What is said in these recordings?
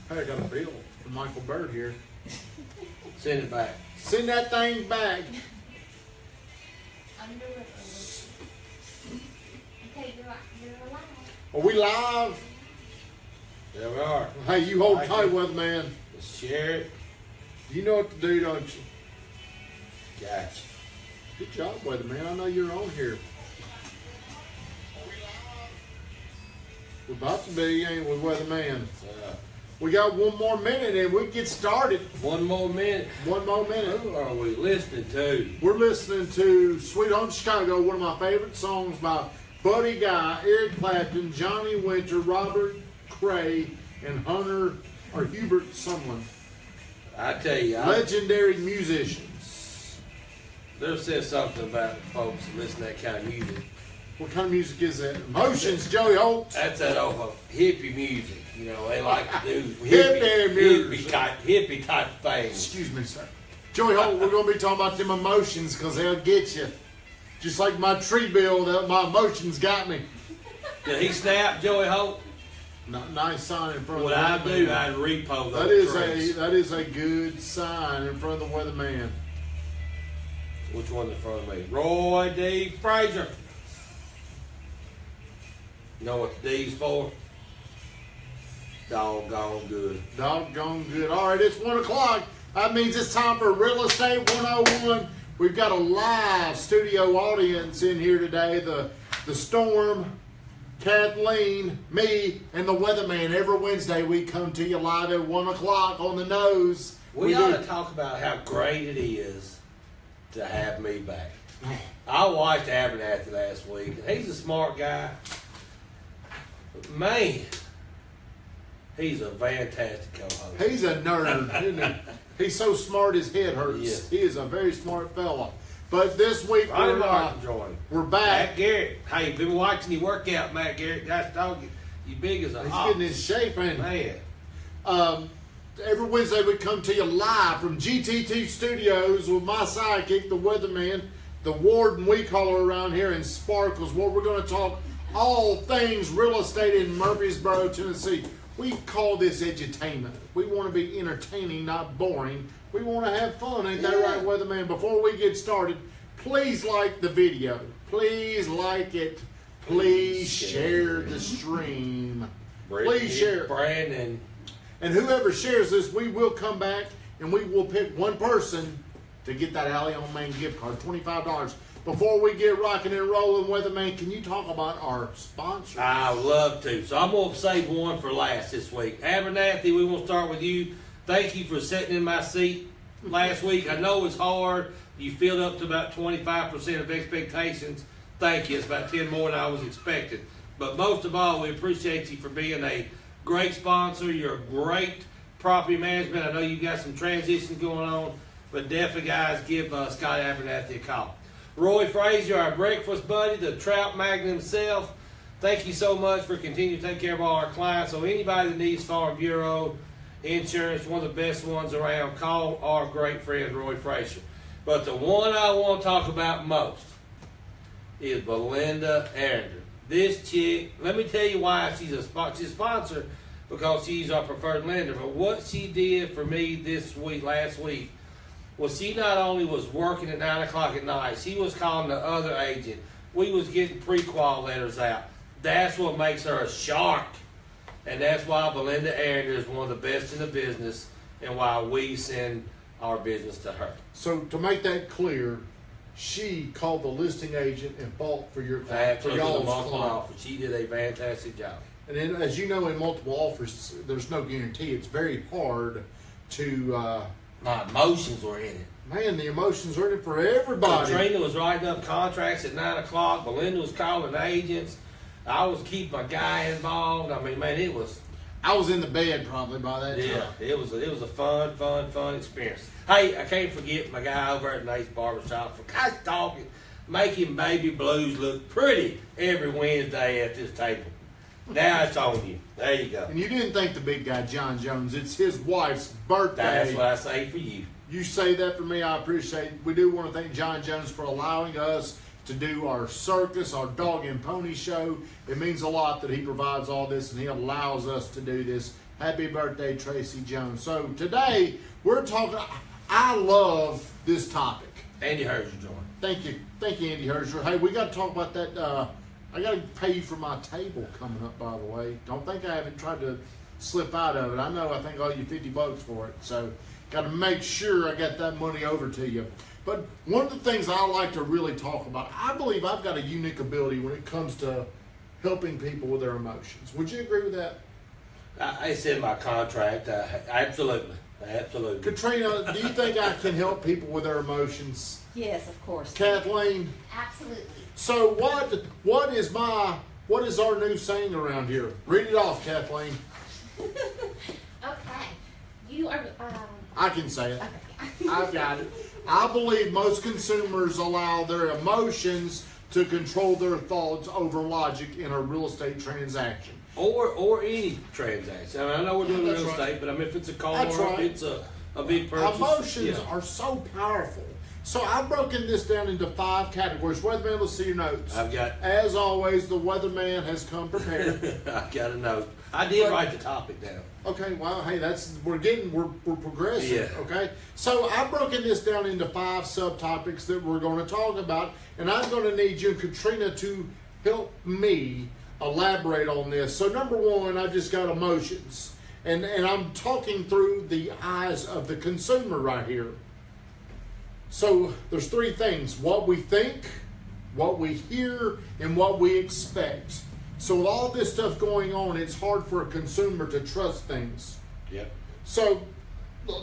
Hey, I got a bill from Michael Bird here. Send it back. Send that thing back. I'm doing it. Okay, you're alive. Are we live? There we are. Hey, you hold Thank tight, you. weatherman. Let's share it. You know what to do, don't you? Gotcha. Good job, weatherman. I know you're on here. We're about to be, ain't we, weatherman? We got one more minute and we get started. One more minute. One more minute. Who are we listening to? We're listening to Sweet Home Chicago, one of my favorite songs by Buddy Guy, Eric Clapton, Johnny Winter, Robert Cray, and Hunter or Hubert Sumlin. I tell you, Legendary musicians. there says something about folks that listen to that kind of music. What kind of music is that? Emotions, Joey Holt. That's that old hippie music. You know, they like to do Hippie music. hippie type things. Excuse me, sir. Joey Holt, we're going to be talking about them emotions because they'll get you. Just like my tree bill, my emotions got me. Did he snap, Joey Holt? Nice sign in front What of the I weatherman. do, I repo That those is trees. that is a good sign in front of the weatherman. Which one's in front of me? Roy D. Frazier. You know what the D's for? Doggone good. Doggone good. All right, it's 1 o'clock. That means it's time for Real Estate 101. We've got a live studio audience in here today. The Storm, Kathleen, me, and the weatherman. Every Wednesday we come to you live at 1 o'clock on the nose. We ought do. to talk about how great it is to have me back. I watched Abernathy last week, and he's a smart guy. But man, he's a fantastic co-host. He's a nerd, isn't he? He's so smart his head hurts. Yes. He is a very smart fella. But this week Ronnie we're, Martin joined. we're back. Matt Garrett. Hey, been watching you work out, Matt Garrett. That's dog. You big as a He's hawk. getting in shape, and Man. every Wednesday we come to you live from GTT Studios with my sidekick, the weatherman, the warden we call her around here, and Sparkles, where we're going to talk all things real estate in Murfreesboro, Tennessee. We call this edutainment. We want to be entertaining, not boring. We want to have fun, ain't that right, weatherman? Before we get started, please like the video. Please like it. Please share the stream. Please share. Brandon. And whoever shares this, we will come back and we will pick one person to get that Alley on Main gift card, $25. Before we get rocking and rolling, weatherman, can you talk about our sponsors? I would love to. So I'm going to save one for last this week. Abernathy, we want to start with you. Thank you for sitting in my seat last week. I know it's hard. You filled up to about 25% of expectations. Thank you. It's about 10 more than I was expecting. But most of all, we appreciate you for being a great sponsor. You're a great property management. I know you got some transitions going on, but definitely, guys, give Scott Abernathy a call. Roy Frazier, our breakfast buddy, the trout magnate himself. Thank you so much for continuing to take care of all our clients. So anybody that needs Farm Bureau insurance, one of the best ones around, call our great friend Roy Frazier. But the one I want to talk about most is Belinda Arender. This chick, let me tell you why she's a sponsor, because she's our preferred lender. But what she did for me last week, well, she not only was working at 9 o'clock at night, she was calling the other agent. We was getting pre-qual letters out. That's what makes her a shark. And that's why Belinda Arender is one of the best in the business, and why we send our business to her. So to make that clear, she called the listing agent and fought for your client, for Absolutely, y'all's multiple client. offers. She did a fantastic job. And then, as you know, in multiple offers, there's no guarantee. It's very hard to, My emotions were in it. man, the emotions are in it for everybody. Katrina was writing up contracts at 9 o'clock. Belinda was calling agents. I was keeping my guy involved. I mean, man, it was. I was in the bed probably by that Yeah, time. it was a fun experience. Hey, I can't forget my guy over at Nate's Barbershop for gosh talking, making Baby Blues look pretty every Wednesday at this table. Now it's on you. There you go. And you didn't think the big guy, John Jones. It's his wife's birthday. That's what I say for you. You say that for me, I appreciate it. We do want to thank John Jones for allowing us to do our circus, our dog and pony show. It means a lot that he provides all this and he allows us to do this. Happy birthday, Tracy Jones. So today we're talking, I love this topic. Andy Herzer joined. Thank you, Andy Herzer. Hey, we got to talk about that. I got to pay you for my table coming up, by the way. Don't think I haven't tried to slip out of it. I think I owe you $50 for it. So got to make sure I got that money over to you. But one of the things I like to really talk about, I believe I've got a unique ability when it comes to helping people with their emotions. Would you agree with that? It's in my contract. Absolutely. Katrina, do you think I can help people with their emotions? Yes, of course. Kathleen? Absolutely. So what is our new saying around here? Read it off, Kathleen. Okay. You are. I can say it. Okay. I've got it. I believe most consumers allow their emotions to control their thoughts over logic in a real estate transaction. Or any transaction. I mean, I know we're doing That's real right. estate, but I mean, if it's a car, That's right. it's a big purchase. Emotions yeah. are so powerful. So I've broken this down into 5 categories. Weatherman, let's see your notes. I've got. As always, the weatherman has come prepared. I've got a note. I did write the topic down. Okay, well, hey, we're progressing. Yeah. Okay, so I've broken this down into 5 subtopics that we're going to talk about, and I'm going to need you and Katrina to help me elaborate on this. So number 1, I just got emotions, and I'm talking through the eyes of the consumer right here. So there's 3 things: what we think, what we hear, and what we expect. So with all this stuff going on, it's hard for a consumer to trust things. Yep. So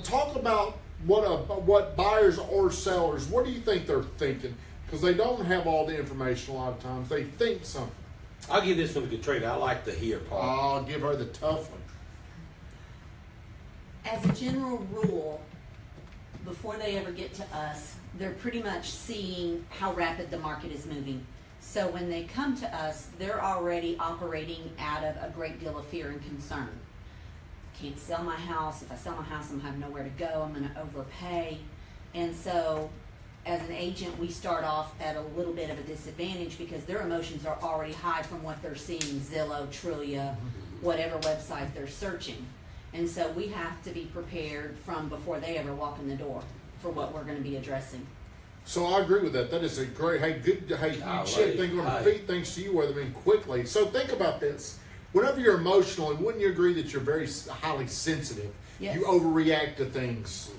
talk about what buyers or sellers, what do you think they're thinking? Because they don't have all the information a lot of times. They think something. I'll give this one to Katrina. I like the hear part. I'll give her the tough one. As a general rule, before they ever get to us, they're pretty much seeing how rapid the market is moving. So when they come to us, they're already operating out of a great deal of fear and concern. Can't sell my house. If I sell my house, I'm gonna have nowhere to go. I'm gonna overpay. And so as an agent, we start off at a little bit of a disadvantage because their emotions are already high from what they're seeing, Zillow, Trulia, whatever website they're searching. And so we have to be prepared from before they ever walk in the door for what we're gonna be addressing. So I agree with that. That is a great, you shit thing on the feet, thanks to you, Weatherman, quickly. So think about this. Whenever you're emotional, wouldn't you agree that you're very highly sensitive? Yes. You overreact to things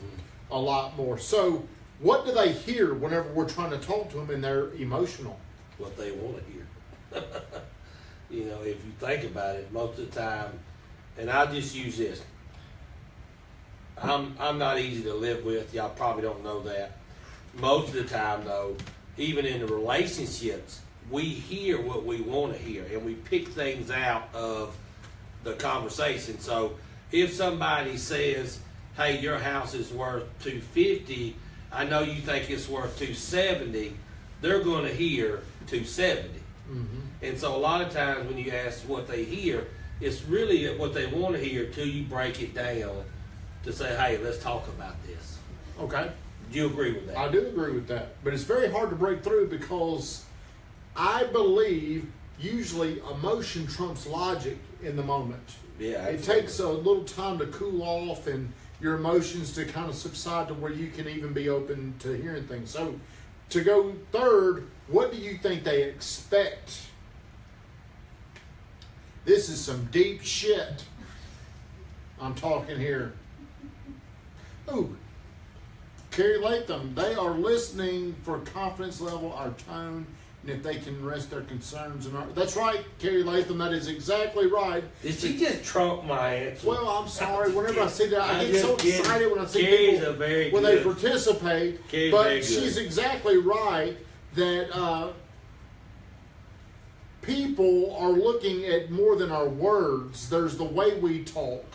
a lot more. So what do they hear whenever we're trying to talk to them and they're emotional? What they want to hear. You know, if you think about it, most of the time, and I'll just use this. I'm not easy to live with. Y'all probably don't know that. Most of the time, though, even in the relationships, we hear what we want to hear, and we pick things out of the conversation. So if somebody says, hey, your house is worth $250, I know you think it's worth $270, they're going to hear $270. And so a lot of times when you ask what they hear, it's really what they want to hear till you break it down to say, hey, let's talk about this. Okay. Do you agree with that? I do agree with that. But it's very hard to break through because I believe usually emotion trumps logic in the moment. Yeah. It takes a little time to cool off and your emotions to kind of subside to where you can even be open to hearing things. So to go third, what do you think they expect? This is some deep shit I'm talking here. Ooh. Carrie Latham, they are listening for confidence level, our tone, and if they can rest their concerns in our... That's right, Carrie Latham, that is exactly right. Did she just trump my answer? Well, I'm sorry. Whenever I see that, I get so excited when I see Carrie's people a very when good. they participate. Carrie's But very good. she's exactly right that people are looking at more than our words. There's the way we talk.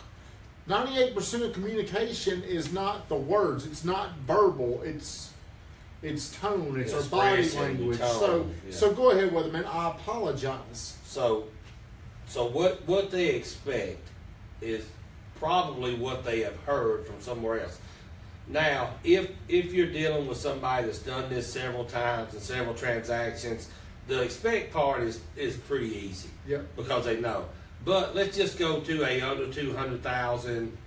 98% of communication is not the words. It's not verbal. It's tone. It's our body Expression, language. tone, yeah. So go ahead, Weatherman. I apologize. So what they expect is probably what they have heard from somewhere else. Now, if you're dealing with somebody that's done this several times and several transactions, the expect part is pretty easy. Yep. Because they know. But let's just go to a under 200,000,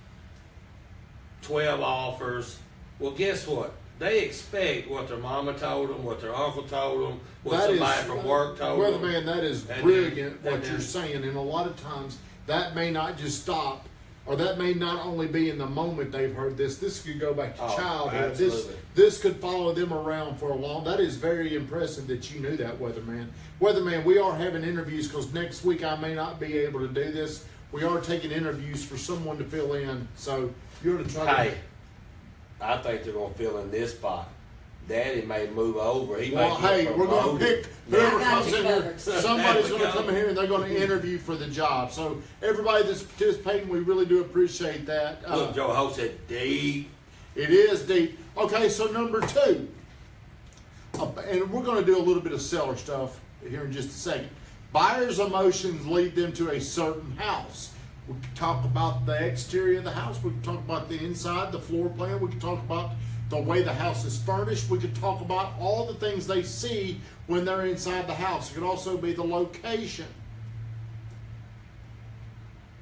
12 offers. Well, guess what? They expect what their mama told them, what their uncle told them, what That somebody is, from work told well, them. man, that is And brilliant then- what and you're then- saying, and a lot of times that may not just stop, or that may not only be in the moment they've heard this. This could go back to Oh, childhood. absolutely. This could follow them around for a long. That is very impressive that you knew that, Weatherman. Weatherman, we are having interviews because next week I may not be able to do this. We are taking interviews for someone to fill in, so you're to try. Hey, I think they're gonna fill in this spot. Daddy may move over. He Well, may hey, get we're going to promoted. pick whoever I got comes you in here. covered. Somebody's There we going to go. come in here and they're going to interview for the job. So everybody that's participating, we really do appreciate that. Look, Joe Ho said deep. It is deep. Okay, so number 2, and we're going to do a little bit of seller stuff here in just a second. Buyers' emotions lead them to a certain house. We can talk about the exterior of the house. We can talk about the inside, the floor plan. We can talk about the way the house is furnished. We could talk about all the things they see when they're inside the house. It could also be the location.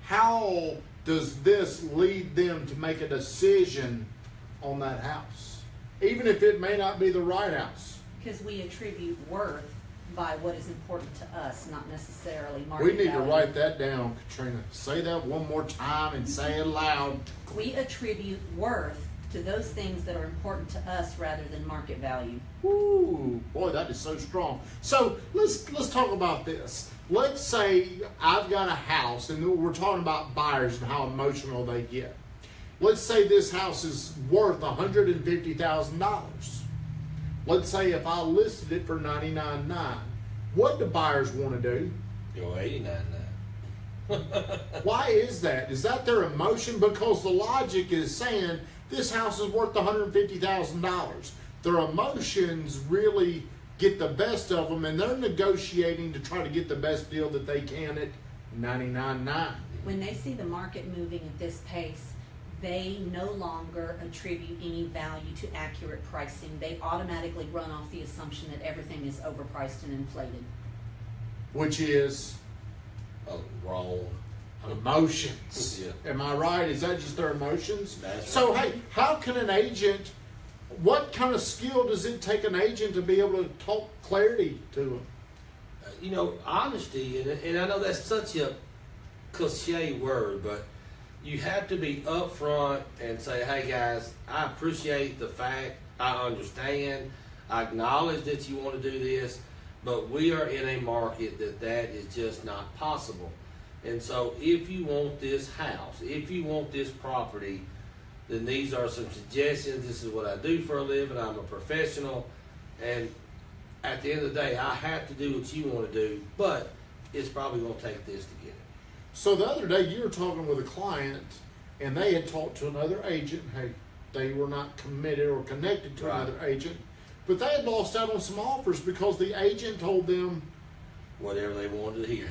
How does this lead them to make a decision on that house? Even if it may not be the right house. Because we attribute worth by what is important to us, not necessarily market We need to value. write that down, Katrina. Say that one more time and say it loud. We attribute worth to those things that are important to us rather than market value. Woo, boy, that is so strong. So let's talk about this. Let's say I've got a house, and we're talking about buyers and how emotional they get. Let's say this house is worth $150,000. Let's say if I listed it for $99,900, what do buyers want to do? Go 89 now. Why is that? Is that their emotion? Because the logic is saying this house is worth $150,000. Their emotions really get the best of them, and they're negotiating to try to get the best deal that they can at $99,900. When they see the market moving at this pace, they no longer attribute any value to accurate pricing. They automatically run off the assumption that everything is overpriced and inflated. Which is Oh, wrong. emotions. Yeah. Am I right? Is that just their emotions? That's So, right. hey, how can an agent, what kind of skill does it take an agent to be able to talk clarity to them? You know, honesty, and I know that's such a cliche word, but you have to be upfront and say, hey guys, I appreciate the fact, I understand, I acknowledge that you want to do this, but we are in a market that is just not possible. And so if you want this house, if you want this property, then these are some suggestions. This is what I do for a living. I'm a professional. And at the end of the day, I have to do what you want to do, but it's probably going to take this to get it. So the other day you were talking with a client and they had talked to another agent. Hey, they were not committed or connected to Right. another agent, but they had lost out on some offers because the agent told them, Whatever they wanted to hear.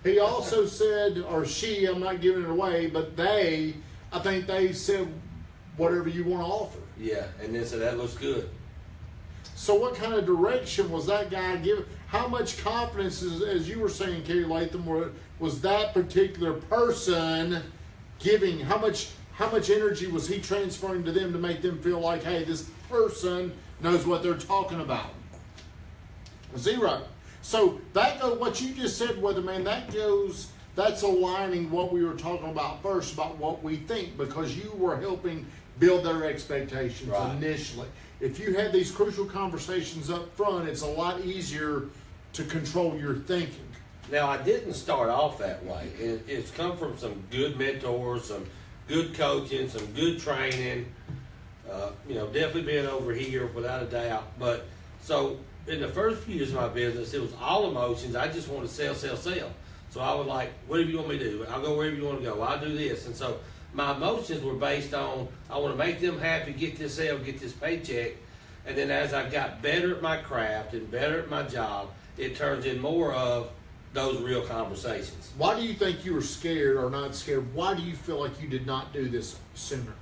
he also said, or she, I'm not giving it away, but I think they said whatever you want to offer. Yeah, and then so that looks good. So what kind of direction was that guy giving? How much confidence, as you were saying, Kerry Latham, was that particular person giving? How much energy was he transferring to them to make them feel like, hey, this person knows what they're talking about? 0. So what you just said, Weatherman, that's aligning what we were talking about first, about what we think, because you were helping build their expectations Right. initially. If you had these crucial conversations up front, it's a lot easier to control your thinking. Now, I didn't start off that way. It's come from some good mentors, some good coaching, some good training. Definitely been over here without a doubt. But so in the first few years of my business, it was all emotions. I just wanted to sell, sell, sell. So I was like, whatever you want me to do, I'll go wherever you want to go. I'll do this. And so my emotions were based on, I want to make them happy, get this sale, get this paycheck. And then as I got better at my craft and better at my job, it turns in more of those real conversations. Why do you think you were scared or not scared? Why do you feel like you did not do this sooner?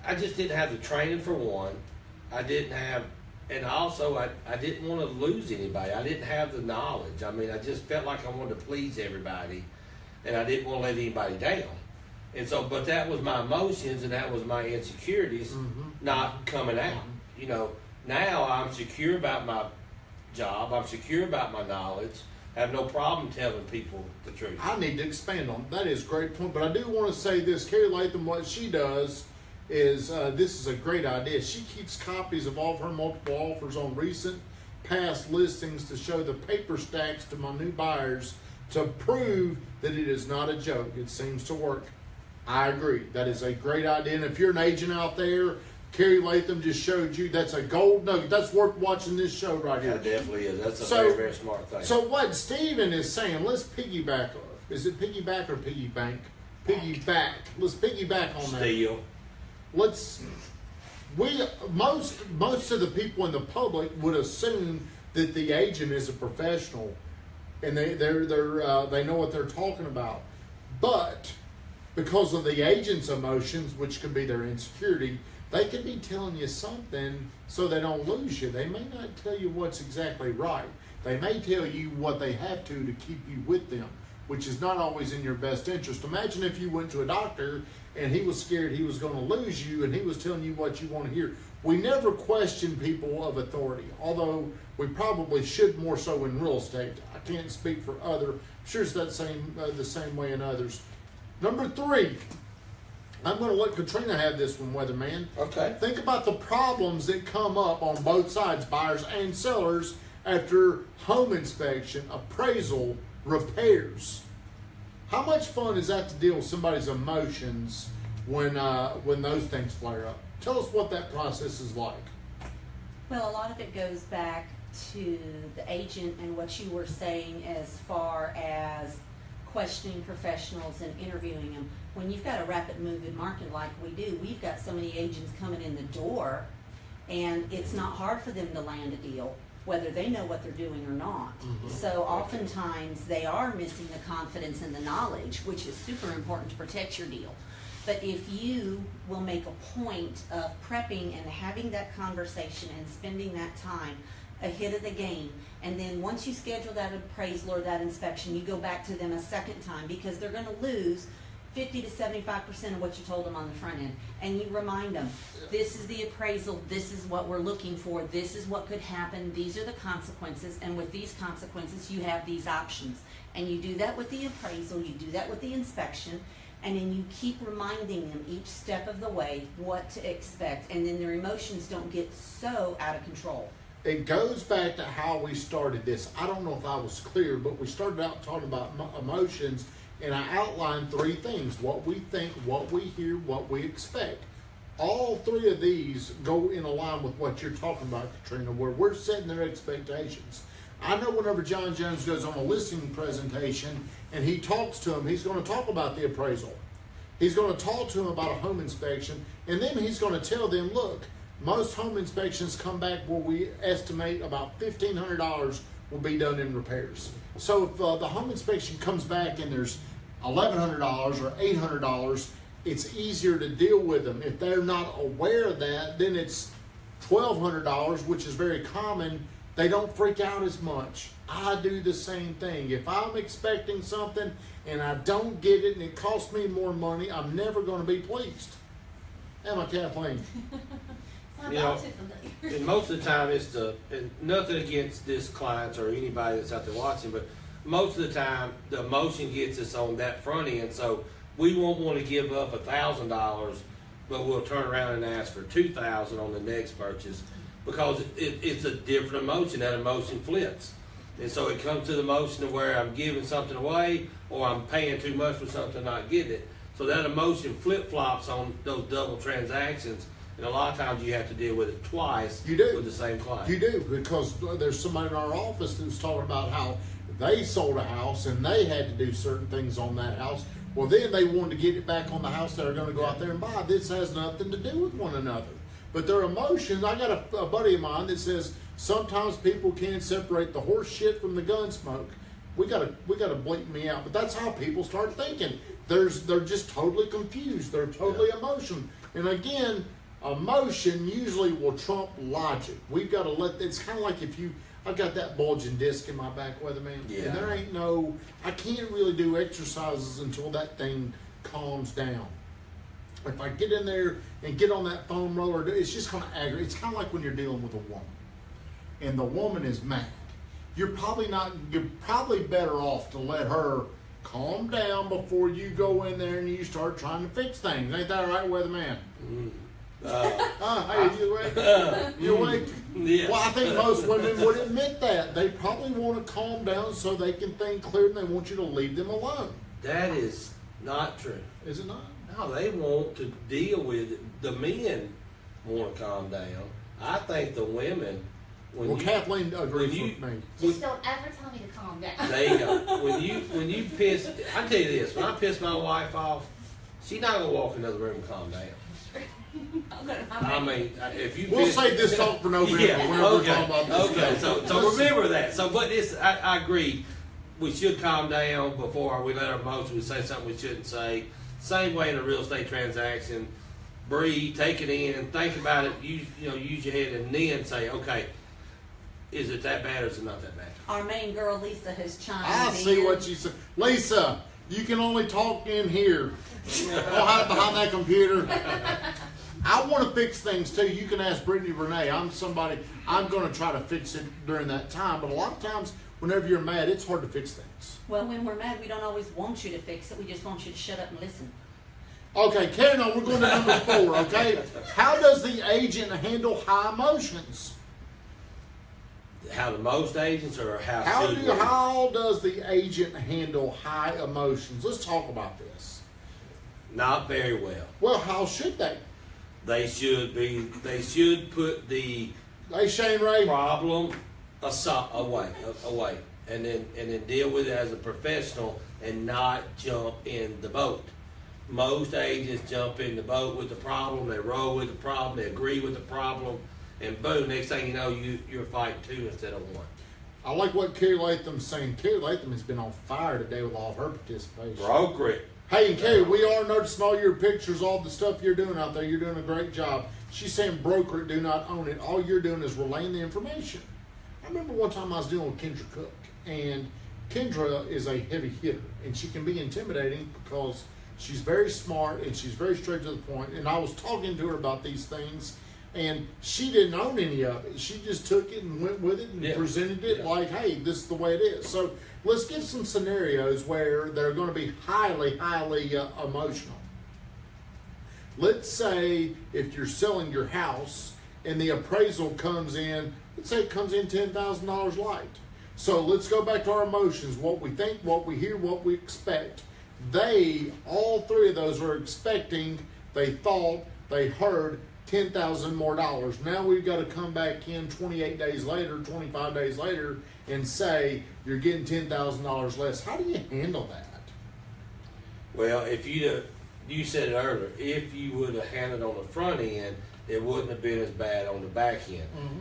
I just didn't have the training for one. I didn't have, and also I didn't want to lose anybody. I didn't have the knowledge. I mean, I just felt like I wanted to please everybody, and I didn't want to let anybody down. And so, but that was my emotions and that was my insecurities not coming out. You know, now I'm secure about my job. I'm secure about my knowledge. I have no problem telling people the truth. I need to expand on that. Is a great point, but I do want to say this. Carrie Latham, what she does is this is a great idea. She keeps copies of all of her multiple offers on recent past listings to show the paper stacks to my new buyers to prove that it is not a joke. It seems to work. I agree. That is a great idea. And if you're an agent out there, Carrie Latham just showed you that's a gold nugget. That's worth watching this show right here. That definitely is. That's a very, very smart thing. So what Stephen is saying, let's piggyback. Is it piggyback or piggy bank? Piggyback. Let's piggyback on that. Steal. Most of the people in the public would assume that the agent is a professional, and they know what they're talking about, but because of the agent's emotions, which could be their insecurity, they could be telling you something so they don't lose you. They may not tell you what's exactly right. They may tell you what they have to keep you with them, which is not always in your best interest. Imagine if you went to a doctor and he was scared he was going to lose you and he was telling you what you want to hear. We never question people of authority, although we probably should more so in real estate. I can't speak for other. I'm sure it's the same way in others. Number 3, I'm going to let Katrina have this one, Weatherman. Okay. Think about the problems that come up on both sides, buyers and sellers, after home inspection, appraisal, repairs. How much fun is that to deal with somebody's emotions when those things flare up? Tell us what that process is like. Well, a lot of it goes back to the agent and what you were saying as far as questioning professionals and interviewing them. When you've got a rapid moving market like we do, we've got so many agents coming in the door, and it's not hard for them to land a deal, whether they know what they're doing or not. So oftentimes they are missing the confidence and the knowledge, which is super important to protect your deal. But if you will make a point of prepping and having that conversation and spending that time ahead of the game, and then once you schedule that appraisal or that inspection, you go back to them a second time, because they're going to lose 50 to 75% of what you told them on the front end. And you remind them, this is the appraisal, this is what we're looking for, this is what could happen, these are the consequences, and with these consequences you have these options. And you do that with the appraisal, you do that with the inspection, and then you keep reminding them each step of the way what to expect, and then their emotions don't get so out of control. It goes back to how we started this. I don't know if I was clear, but we started out talking about emotions, and I outlined 3 things: what we think, what we hear, what we expect. All 3 of these go in line with what you're talking about, Katrina, where we're setting their expectations. I know whenever John Jones goes on a listing presentation and he talks to him, he's going to talk about the appraisal. He's going to talk to him about a home inspection, and then he's going to tell them, look, most home inspections come back where we estimate about $1,500 will be done in repairs. So if the home inspection comes back and there's $1,100 or $800, it's easier to deal with them. If they're not aware of that, then it's $1,200, which is very common. They don't freak out as much. I do the same thing. If I'm expecting something and I don't get it and it costs me more money, I'm never going to be pleased. Am I, Kathleen? You know, and most of the time it's and nothing against this clients or anybody that's out there watching, but most of the time the emotion gets us on that front end. So we won't want to give up $1,000, but we'll turn around and ask for $2,000 on the next purchase, because it's a different emotion. That emotion flips. And so it comes to the emotion of where I'm giving something away or I'm paying too much for something and not getting it. So that emotion flip-flops on those double transactions. And a lot of times you have to deal with it twice. You do. With the same client. You do, because there's somebody in our office who's talking about how they sold a house and they had to do certain things on that house. Well, then they wanted to get it back on the house they're going to go out there and buy. This has nothing to do with one another. But their emotions, I got a buddy of mine that says sometimes people can't separate the horse shit from the gun smoke. We gotta bleep me out, but that's how people start thinking. they're just totally confused. They're totally emotional. And again, emotion usually will trump logic. We've got to it's kind of like I've got that bulging disc in my back, weatherman. Yeah. And there ain't I can't really do exercises until that thing calms down. If I get in there and get on that foam roller, it's just going to aggravate. It's kind of like when you're dealing with a woman, and the woman is mad. You're probably better off to let her calm down before you go in there and you start trying to fix things. Ain't that right, weatherman? Hey, you awake? You awake? Yeah. Well, I think most women would admit that. They probably want to calm down so they can think clear, and they want you to leave them alone. That is not true. Is it not? No, they want to deal with it. The men want to calm down. I think the women, Well, Kathleen agrees with me. Just don't ever tell me to calm down. there you go. When you piss, I tell you this: when I piss my wife off, she's not gonna walk in another room and calm down. I mean, if you We'll piss, save this talk for November. yeah, Whenever we're talking about this. okay. So remember that. So, but this, I agree. We should calm down before we let our emotions say something we shouldn't say. Same way in a real estate transaction. Breathe, take it in, think about it. Use your head, and then say, okay, is it that bad or is it not that bad? Our main girl Lisa has chimed I in. see what you said. Lisa, you can only talk in here. Don't hide behind that computer. I want to fix things too. You can ask Brittany Renee. I'm going to try to fix it during that time. But a lot of times, whenever you're mad, it's hard to fix things. Well, when we're mad, we don't always want you to fix it. We just want you to shut up and listen. Okay, carrying on. We're going to number 4, okay? How does the agent handle high emotions? How the most agents, or how Does the agent handle high emotions? Let's talk about this. Not very well. Well, how should they? They should put the Hey, Shane Ray. problem away, and then deal with it as a professional and not jump in the boat. Most agents jump in the boat with the problem, they roll with the problem, they agree with the problem, and boom, next thing you know, you're fighting 2 instead of 1. I like what Carrie Latham's saying. Carrie Latham has been on fire today with all of her participation. Broker it. Hey, and Carrie, we are noticing all your pictures, all the stuff you're doing out there. You're doing a great job. She's saying broker it, do not own it. All you're doing is relaying the information. I remember one time I was dealing with Kendra Cook, and Kendra is a heavy hitter, and she can be intimidating because she's very smart and she's very straight to the point. And I was talking to her about these things, and she didn't own any of it. She just took it and went with it and presented it like, hey, this is the way it is. So let's give some scenarios where they're going to be highly, highly emotional. Let's say if you're selling your house and the appraisal comes in, let's say it comes in $10,000 light. So let's go back to our emotions, what we think, what we hear, what we expect. All 3 of those are expecting, they thought, they heard $10,000 more. Now we've got to come back in 28 days later, 25 days later, and say you're getting $10,000 less. How do you handle that? Well, if you said it earlier, if you would have handled on the front end, it wouldn't have been as bad on the back end. Mm-hmm.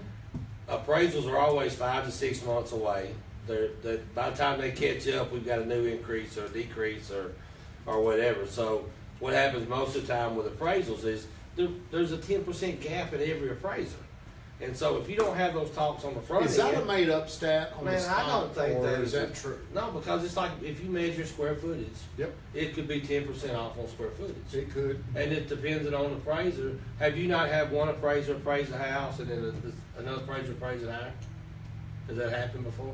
Appraisals are always 5 to 6 months away. By the time they catch up, we've got a new increase or decrease or whatever. So what happens most of the time with appraisals is there's a 10% gap at every appraiser. And so if you don't have those talks on the front end. Is that a made up stat on the Man, spot? I don't think or that is that true? No, because it's like if you measure square footage, Yep, it could be 10% off on square footage. it could. And it depends on the appraiser. Have you not had one appraiser appraise a house and then another appraiser appraise a house? Has that happened before?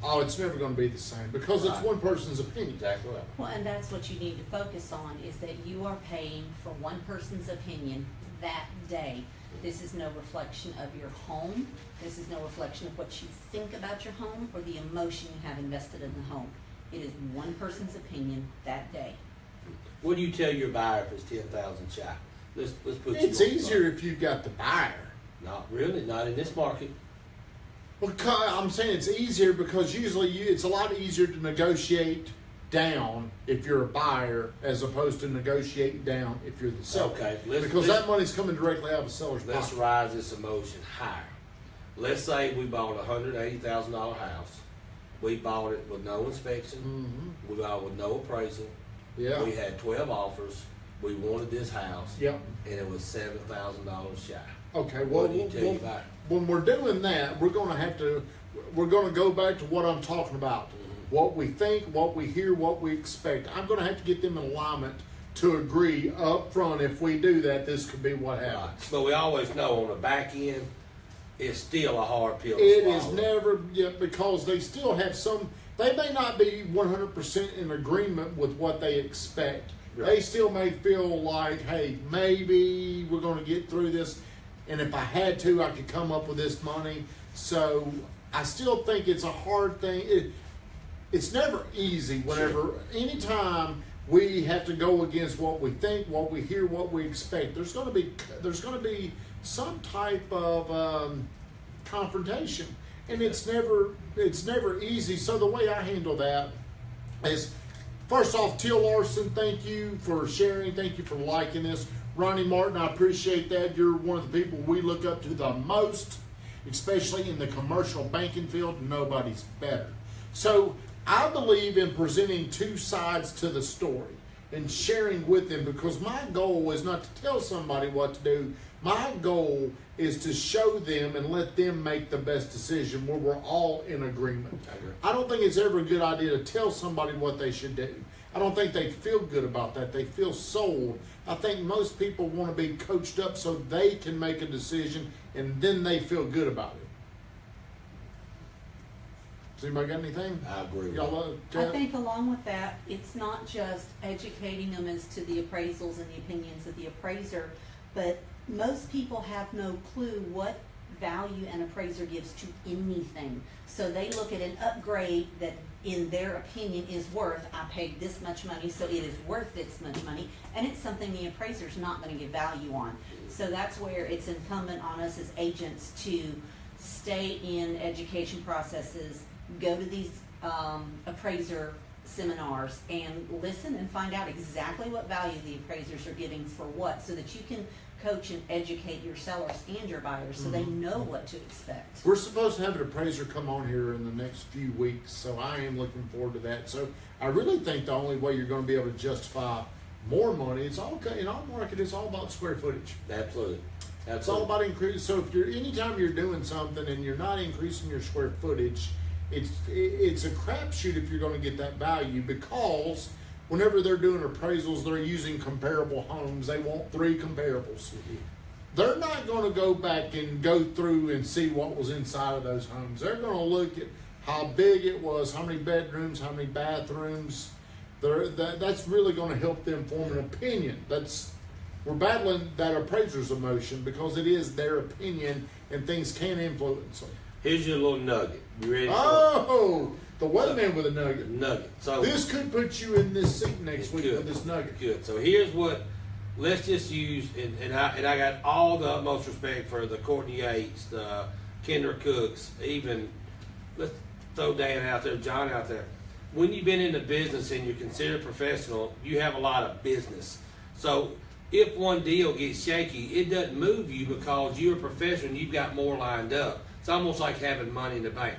Oh, it's never going to be the same because it's Right. one person's opinion. Exactly right. Well, and that's what you need to focus on, is that you are paying for one person's opinion that day. This is no reflection of your home. This is no reflection of what you think about your home or the emotion you have invested in the home. It is one person's opinion that day. What do you tell your buyer if it's 10,000 shy? Let's put It's you on the easier if you've got the buyer. phone. Not really, not in this market. Well, I'm saying it's easier because usually it's a lot easier to negotiate down if you're a buyer as opposed to negotiate down if you're the seller. Okay, because that money's coming directly out of the seller's Let's pocket. rise this emotion higher. Let's say we bought a $180,000 house. We bought it with no inspection. Mm-hmm. We bought it with no appraisal. Yeah. We had 12 offers. We wanted this house. Yep. And it was $7,000 shy. Okay, well, What do you tell you about it? when we're doing that, we're gonna go back to what I'm talking about. Mm-hmm. What we think, what we hear, what we expect. I'm gonna have to get them in alignment to agree up front. If we do that, this could be what Right. happens. But we always know on the back end, it's still a hard pill to It swallow. is never, yeah, because they still have they may not be 100% in agreement with what they expect. Right. They still may feel like, hey, maybe we're going to get through this, and if I had to, I could come up with this money. So I still think it's a hard thing. It's never easy anytime we have to go against what we think, what we hear, what we expect. There's going to be some type of confrontation, and it's never easy. So the way I handle that is, first off, Teal Larson, thank you for sharing, thank you for liking this. Ronnie Martin, I appreciate that. You're one of the people we look up to the most, especially in the commercial banking field. Nobody's better. So I believe in presenting two sides to the story and sharing with them, because my goal is not to tell somebody what to do. My goal is to show them and let them make the best decision where we're all in agreement. I agree. I don't think it's ever a good idea to tell somebody what they should do. I don't think they feel good about that. They feel sold. I think most people want to be coached up so they can make a decision and then they feel good about it. Does anybody got anything? I agree with Y'all, I think along with that, it's not just educating them as to the appraisals and the opinions of the appraiser, but most people have no clue what value an appraiser gives to anything. So they look at an upgrade that in their opinion is worth, I paid this much money, so it is worth this much money, and it's something the appraiser's not gonna give value on. So that's where it's incumbent on us as agents to stay in education processes, go to these appraiser seminars and listen and find out exactly what value the appraisers are giving for what, so that you can coach and educate your sellers and your buyers so they know what to expect. we're supposed to have an appraiser come on here in the next few weeks, so I am looking forward to that. So I really think the only way you're going to be able to justify more money, it's all in our market, it's all about square footage. Absolutely. It's all about increase. So if anytime you're doing something and you're not increasing your square footage, it's a crapshoot if you're going to get that value, because whenever they're doing appraisals, they're using comparable homes. They want 3 comparables. They're not going to go back and go through and see what was inside of those homes. They're going to look at how big it was, how many bedrooms, how many bathrooms. That's really going to help them form an opinion. We're battling that appraiser's emotion because it is their opinion and things can influence them. Here's your little nugget. You ready? Oh, the weatherman with a nugget. Nugget. So This could put you in this seat next It week could. with this nugget. Good. So here's what. Let's just use, and I got all the utmost respect for the Courtney Yates, the Kendra Cooks, even let's throw Dan out there, John out there. When you've been in the business and you're considered professional, you have a lot of business. So if one deal gets shaky, it doesn't move you because you're a professional and you've got more lined up. It's almost like having money in the bank.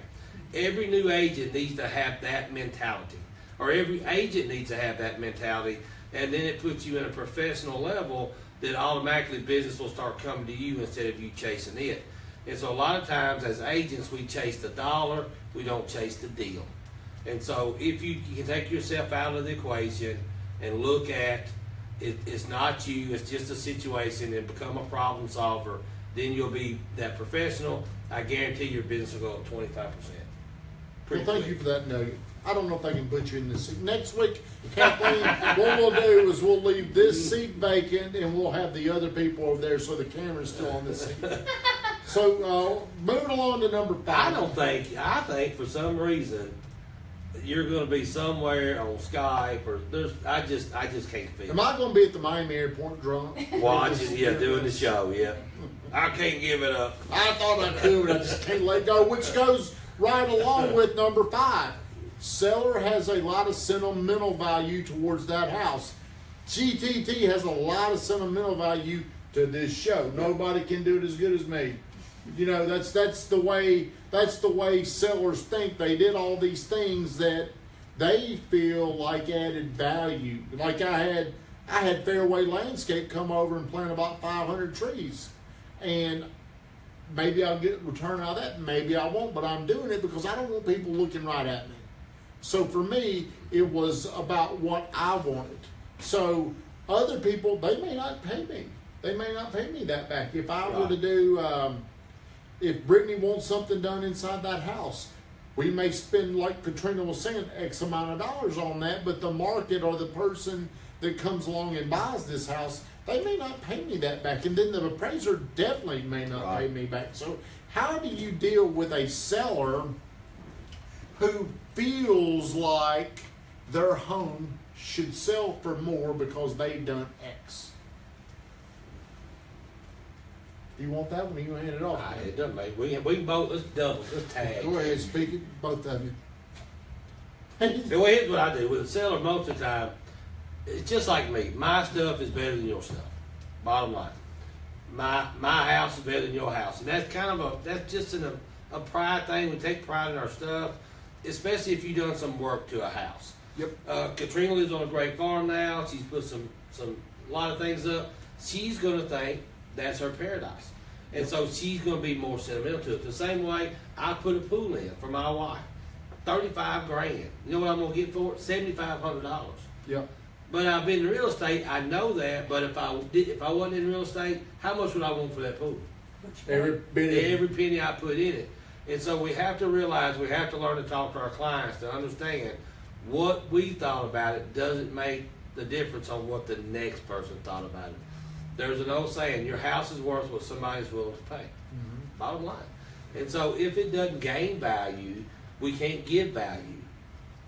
Every new agent needs to have that mentality, or every agent needs to have that mentality, and then it puts you in a professional level that automatically business will start coming to you instead of you chasing it. And so a lot of times as agents, we chase the dollar, we don't chase the deal. And so if you can take yourself out of the equation and look at it's not you, it's just a situation, and become a problem solver, then you'll be that professional. I guarantee your business will go up 25%. Well, thank you for that nugget. I don't know if I can put you in this seat. Next week, Kathleen, what we'll do is we'll leave this seat vacant and we'll have the other people over there so the camera's still on this seat. So, moving along to number 5. I think for some reason you're going to be somewhere on Skype or I just can't feel Am I going to be at the Miami airport drunk? watching, doing the show, I can't give it up. I thought I could, but I just can't let go, which goes right along with number 5. Seller has a lot of sentimental value towards that house. GTT has a lot of sentimental value to this show. Nobody can do it as good as me. You know, that's the way sellers think. They did all these things that they feel like added value. Like I had Fairway Landscape come over and plant about 500 trees, and maybe I'll get return out of that, maybe I won't, but I'm doing it because I don't want people looking right at me. So for me, it was about what I wanted. So other people, they may not pay me. They may not pay me that back. If I were to do, if Brittany wants something done inside that house, we may spend, like Katrina was saying, X amount of dollars on that, but the market or the person that comes along and buys this house, they may not pay me that back. And then the appraiser definitely may not pay me back. So how do you deal with a seller who feels like their home should sell for more because they've done X? Do you want that one or you hand it off? It doesn't matter. We can both, let's double, let's tag. Go ahead, speak it, both of you. Well, here's what I do. With a seller, most of the time, it's just like me. My stuff is better than your stuff. Bottom line. My house is better than your house. And that's kind of that's just a pride thing. We take pride in our stuff, especially if you've done some work to a house. Yep. Katrina lives on a great farm now. She's put a lot of things up. She's going to think that's her paradise. And so she's going to be more sentimental to it. The same way I put a pool in for my wife. $35,000. You know what I'm going to get for it? $7,500. Yep. But I've been in real estate. I know that. But if I wasn't in real estate, how much would I want for that pool? Every penny I put in it. And so we have to realize, we have to learn to talk to our clients to understand what we thought about it doesn't make the difference on what the next person thought about it. There's an old saying, your house is worth what somebody's willing to pay. Mm-hmm. Bottom line. And so if it doesn't gain value, we can't give value.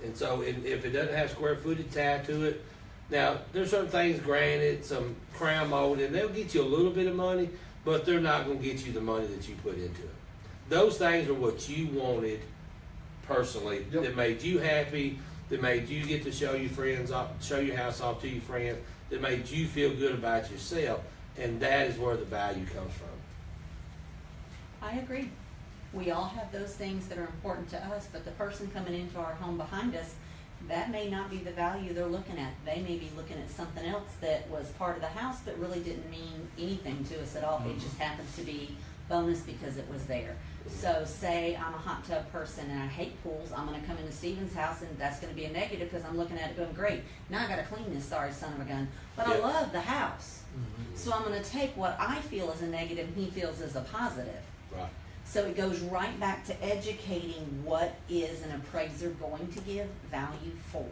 And so if it doesn't have square footage tied to it, now there's certain things, granted, some crown mold, and they'll get you a little bit of money, but they're not going to get you the money that you put into it. Those things are what you wanted personally, Yep. that made you happy, that made you get to show your friends off, show your house off to your friends, that made you feel good about yourself, and that is where the value comes from. I agree. We all have those things that are important to us, but the person coming into our home behind us, that may not be the value they're looking at. They may be looking at something else that was part of the house but really didn't mean anything to us at all. It just happened to be bonus because it was there. So say I'm a hot tub person and I hate pools, I'm gonna come into Steven's house and that's gonna be a negative because I'm looking at it going, great, now I gotta clean this sorry son of a gun. But I Yeah. love the house. So I'm gonna take what I feel is a negative and he feels is a positive. Right. So it goes right back to educating what is an appraiser going to give value for.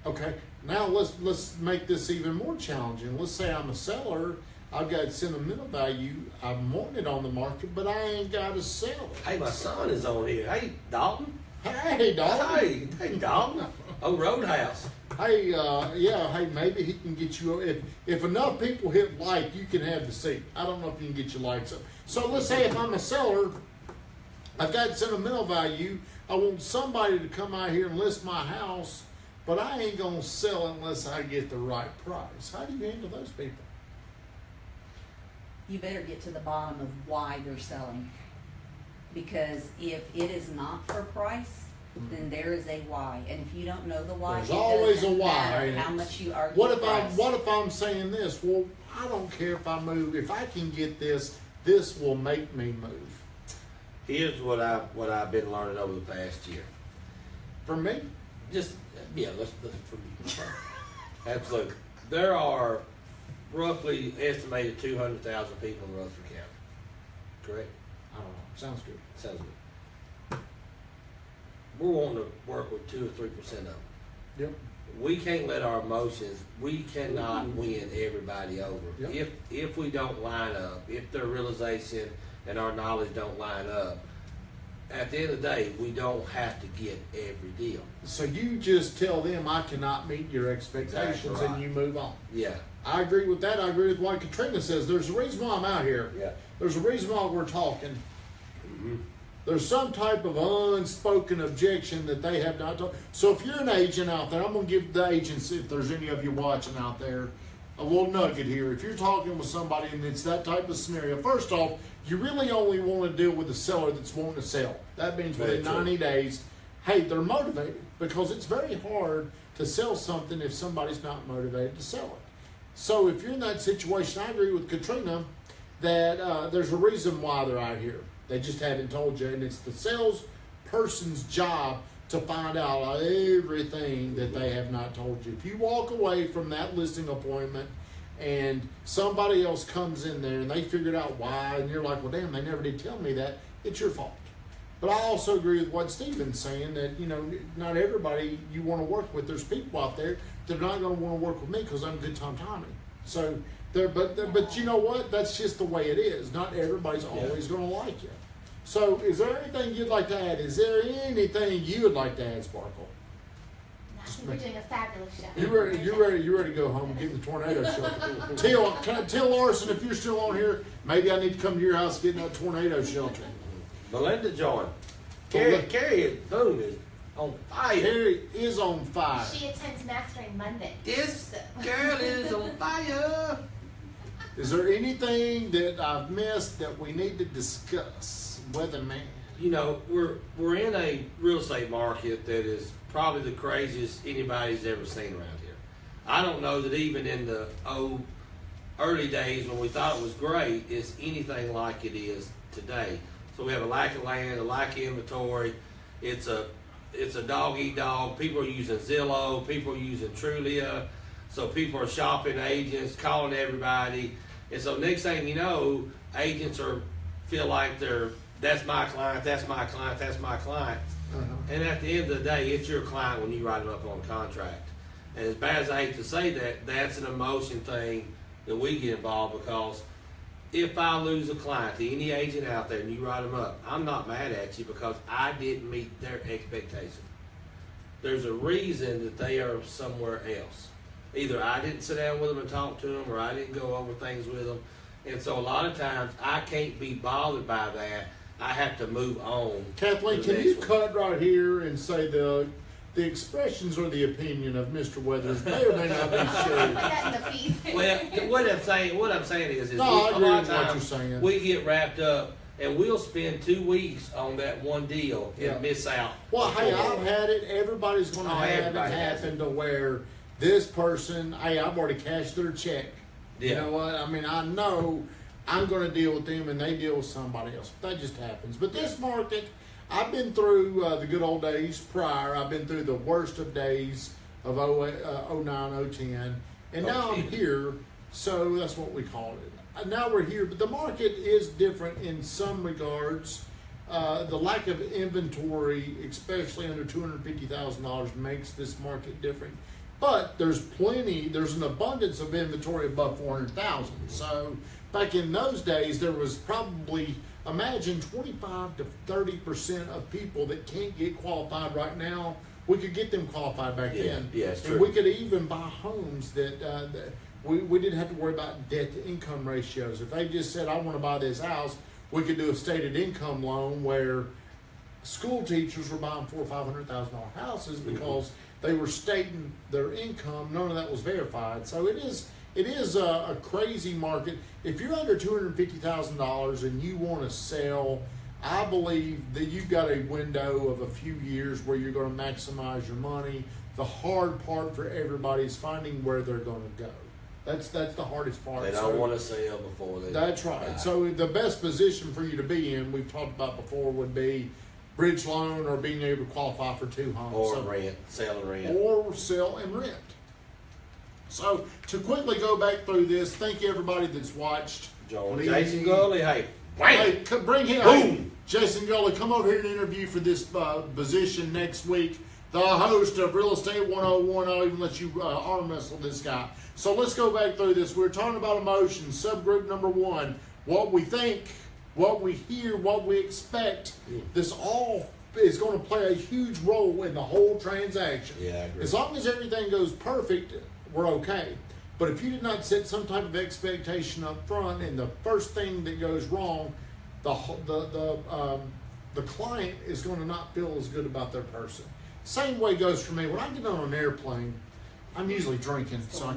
Okay, now let's make this even more challenging. Let's say I'm a seller, I've got sentimental value, I'm wanting it on the market, but I ain't got to sell it. Hey, my son is on here. Hey, Dalton. Hey, dog. Hey, Dalton. Oh, Roadhouse. Hey, yeah, hey, maybe he can get you, if enough people hit like, you can have the seat. I don't know if you can get your likes up. So let's say if I'm a seller, I've got sentimental value, I want somebody to come out here and list my house, but I ain't gonna sell unless I get the right price. How do you handle those people? You better get to the bottom of why they're selling. Because if it is not for price, then there is a why. And if you don't know the why, There's it always doesn't a why, matter ain't it? how much you argue What price. if I'm saying this? Well, I don't care if I move. If I can get this, this will make me move. Here's what I've been learning over the past year. For me, Just let's from you. Absolutely. There are roughly estimated 200,000 people in Rutherford County. Correct? I don't know. Sounds good. Sounds good. We're wanting to work with 2 or 3% of them. Yep. We can't let our emotions, we cannot win everybody over. Yep. If we don't line up, if their realization and our knowledge don't line up, at the end of the day, we don't have to get every deal. So you just tell them I cannot meet your expectations, Exactly right. and you move on. Yeah. I agree with that. I agree with what Katrina says. There's a reason why I'm out here. Yeah. There's a reason why we're talking. Mm-hmm. There's some type of unspoken objection that they have not told. So if you're an agent out there, I'm going to give the agents, if there's any of you watching out there, a little nugget here. If you're talking with somebody and it's that type of scenario, first off, you really only want to deal with the seller that's wanting to sell. That means Very within true. 90 days, hey, they're motivated. because it's very hard to sell something if somebody's not motivated to sell it. So if you're in that situation, I agree with Katrina that there's a reason why they're out here. They just haven't told you, and it's the salesperson's job to find out everything that they have not told you. If you walk away from that listing appointment and somebody else comes in there and they figured out why, and you're like, well, damn, they never did tell me that, it's your fault. But I also agree with what Stephen's saying, that, you know, not everybody you want to work with. There's people out there that are not going to want to work with me because I'm good Tom Tommy. So, but you know what? That's just the way it is. Not everybody's always going to like you. So, is there anything you'd like to add? Is there anything you would like to add, Sparkle? I think we're doing a fabulous show. You ready to go home and get in the tornado shelter? Tell Larson, if you're still on here, maybe I need to come to your house and get in that tornado shelter. Melinda joined. Carrie Boone is on fire. Carrie is on fire. She attends Mastering Monday. This girl is on fire. Is there anything that I've missed that we need to discuss, Weatherman? You know, we're in a real estate market that is probably the craziest anybody's ever seen around here. I don't know that even in the early days when we thought it was great, it's anything like it is today. So we have a lack of land, a lack of inventory. It's a dog eat dog. People are using Zillow. People are using Trulia. So people are shopping agents, calling everybody. And so next thing you know, agents feel like that's my client, that's my client, that's my client. And at the end of the day, it's your client when you write them up on contract. And as bad as I hate to say that, that's an emotion thing that we get involved, because if I lose a client to any agent out there and you write them up, I'm not mad at you because I didn't meet their expectation. There's a reason that they are somewhere else. Either I didn't sit down with them and talk to them, or I didn't go over things with them. And so a lot of times I can't be bothered by that. I have to move on. Kathleen, can you cut right here and say the expressions or the opinion of Mr. Weathers may or may not be Put true? that in the feed. Well, what I'm saying is No, I a agree lot with of what times you're saying. we get wrapped up and we'll spend 2 weeks on that one deal and Yeah. miss out. Well, hey, I've had it. Everybody's going to Oh, have it everybody has happen to where this person, hey, I've already cashed their check. You Yeah. know what? I mean, I know I'm going to deal with them and they deal with somebody else. That just happens. But this market, I've been through the good old days prior. I've been through the worst of days of 09, 010. And now I'm here, so that's what we call it. And now we're here, but the market is different in some regards. The lack of inventory, especially under $250,000, makes this market different. But there's an abundance of inventory above 400,000. So back in those days, there was probably, imagine 25 to 30% of people that can't get qualified right now. We could get them qualified back then. Yeah, it's And true. we could even buy homes that we didn't have to worry about debt to income ratios. If they just said, I want to buy this house, we could do a stated income loan where school teachers were buying $400,000 or $500,000 houses because they were stating their income. None of that was verified. So it is a crazy market. If you're under $250,000 and you want to sell, I believe that you've got a window of a few years where you're going to maximize your money. The hard part for everybody is finding where they're going to go. That's the hardest part. They don't want to sell before they. That's right. So the best position for you to be in, we've talked about before, would be bridge loan or being able to qualify for 2 homes. Or So- rent, sell and rent. or sell and rent. So to quickly go back through this, thank you everybody that's watched. John, Please- Jason Gully, hey, Hey, bring him. Boom. Hey, Jason Gully, come over here and interview for this position next week. The host of Real Estate 101. I'll even let you arm wrestle this guy. So let's go back through this. We're talking about emotions. Subgroup number 1. What we think, what we hear, what we expect. This all is going to play a huge role in the whole transaction. Yeah, I agree. As long as everything goes perfect, we're okay. But if you did not set some type of expectation up front, and the first thing that goes wrong, the client is going to not feel as good about their person. Same way goes for me. When I get on an airplane, I'm usually drinking, so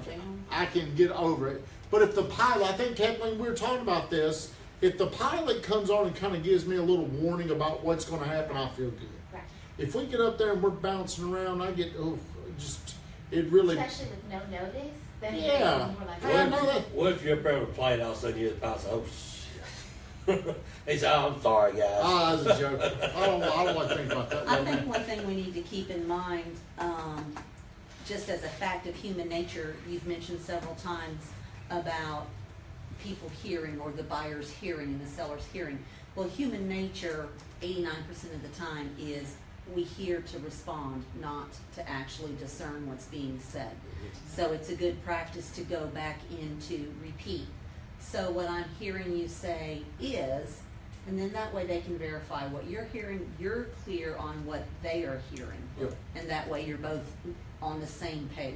I can get over it. But if the pilot, I think Kathleen, we were talking about this. If the pilot comes on and kind of gives me a little warning about what's going to happen, I'll feel good. Right. if we get up there and we're bouncing around, I get, it really, Especially with no notice, then Yeah. you're more like, Yeah, I know that. What if you're up there with a plane, all of a sudden you hit the bounce, oh shit. He said, oh, I'm sorry guys. that's a joke. I don't like to think about that. I think one thing we need to keep in mind, just as a fact of human nature, you've mentioned several times about people hearing or the buyers hearing and the sellers hearing. Well, human nature, 89% of the time, is we hear to respond, not to actually discern what's being said. So it's a good practice to go back in to repeat. So what I'm hearing you say is, and then that way they can verify what you're hearing, you're clear on what they are hearing. Yep. And that way you're both on the same page.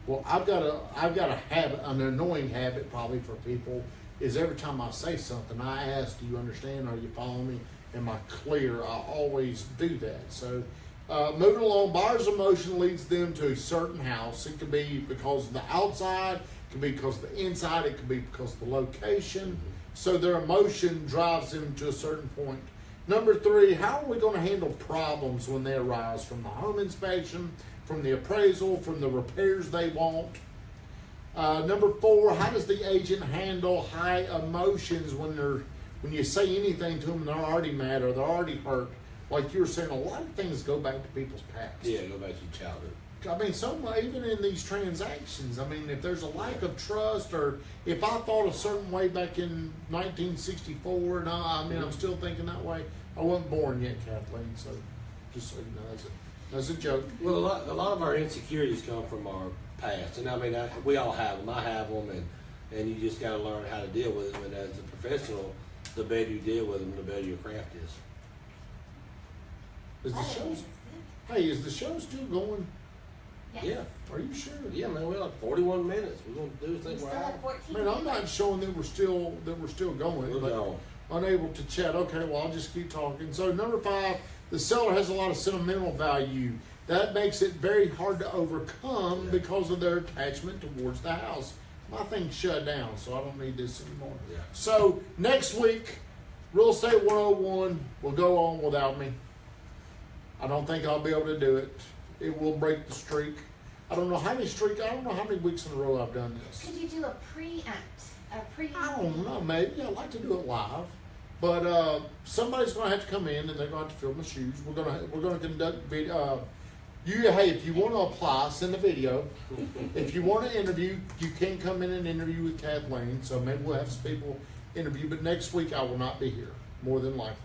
Well, I've got a habit, an annoying habit probably for people, is every time I say something, I ask, do you understand? Are you following me? Am I clear? I always do that. So, moving along, buyer's emotion leads them to a certain house. It could be because of the outside, it could be because of the inside, it could be because of the location. So their emotion drives them to a certain point. Number 3, how are we going to handle problems when they arise from the home inspection, from the appraisal, from the repairs they want? Number 4, how does the agent handle high emotions when you say anything to them and they're already mad or they're already hurt? Like you were saying, a lot of things go back to people's past. Yeah, go back to your childhood. I mean, even in these transactions, I mean, if there's a lack of trust, or if I thought a certain way back in 1964, and I'm still thinking that way. I wasn't born yet, Kathleen, so just so you know, that's a joke. Well, a lot of our insecurities come from our past, and I mean, we all have them. I have them, and you just got to learn how to deal with them. And as a professional, the better you deal with them, the better your craft is. Is the show still going? yes. Yeah, Are you sure? yeah, man. We're like 41 minutes. We're gonna do this We thing still right. have 14 Man, I'm not minutes. showing that we're still going, We're but going. unable to chat. Okay, well, I'll just keep talking. So number 5, the seller has a lot of sentimental value. That makes it very hard to overcome Yeah. because of their attachment towards the house. My thing's shut down, so I don't need this anymore. Yeah. So next week, Real Estate 101 will go on without me. I don't think I'll be able to do it. It will break the streak. I don't know how many weeks in a row I've done this. Could you do a preempt? I don't know, maybe. I'd like to do it live. But somebody's gonna have to come in and they're gonna have to fill my shoes. We're gonna conduct video. If you want to apply, send a video. If you want to interview, you can come in and interview with Kathleen. So maybe we'll have some people interview. But next week I will not be here, more than likely.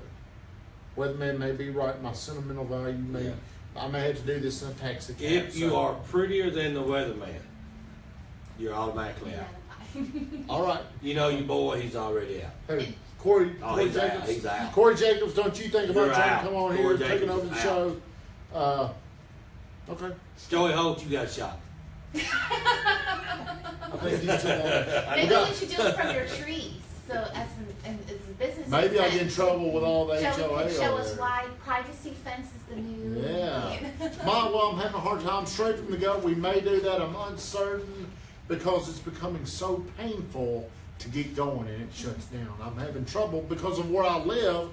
Weatherman may be right. My sentimental value may. Yeah. I may have to do this in a taxi cab. If you so- are prettier than the weatherman, you're automatically Yeah. out. all right. You know your boy, he's already out. Hey, Corey He's out. Jacobs. He's out. Corey Jacobs, don't you think about You're trying out. to come on Corey here and taking Jacobs over the is show? Okay. Joey Holt, you got shot. I think he's too long. Maybe got- we should do it from your trees. So as a business. Maybe I'll get in event, trouble with all the Joey HOA could show over us there. why privacy fence is the new. Yeah. I'm having a hard time straight from the gut. We may do that. I'm uncertain because it's becoming so painful to get going and it shuts down. I'm having trouble because of where I live.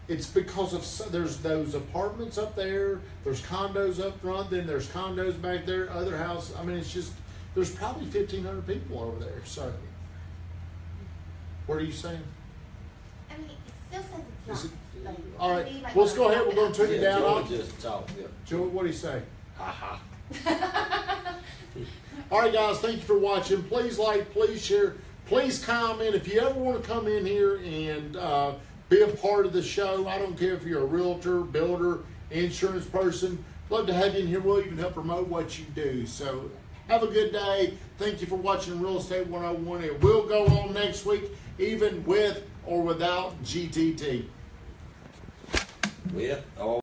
It's because of there's those apartments up there. There's condos up front. Then there's condos back there. Other house. I mean, it's just there's probably 1,500 people over there. So, what are you saying? I mean, it still says it's Is not. it- Like, all right, maybe you might well, let's go wanna ahead. We're wrap going to it turn up. it down. Joey I'll- just talk. Yeah. Joe, what do you say? Ha All right, guys, thank you for watching. Please like, please share, please comment. If you ever want to come in here and be a part of the show, I don't care if you're a realtor, builder, insurance person. Love to have you in here. We'll even help promote what you do. So have a good day. Thank you for watching Real Estate 101. It will go on next week, even with or without GTT. With or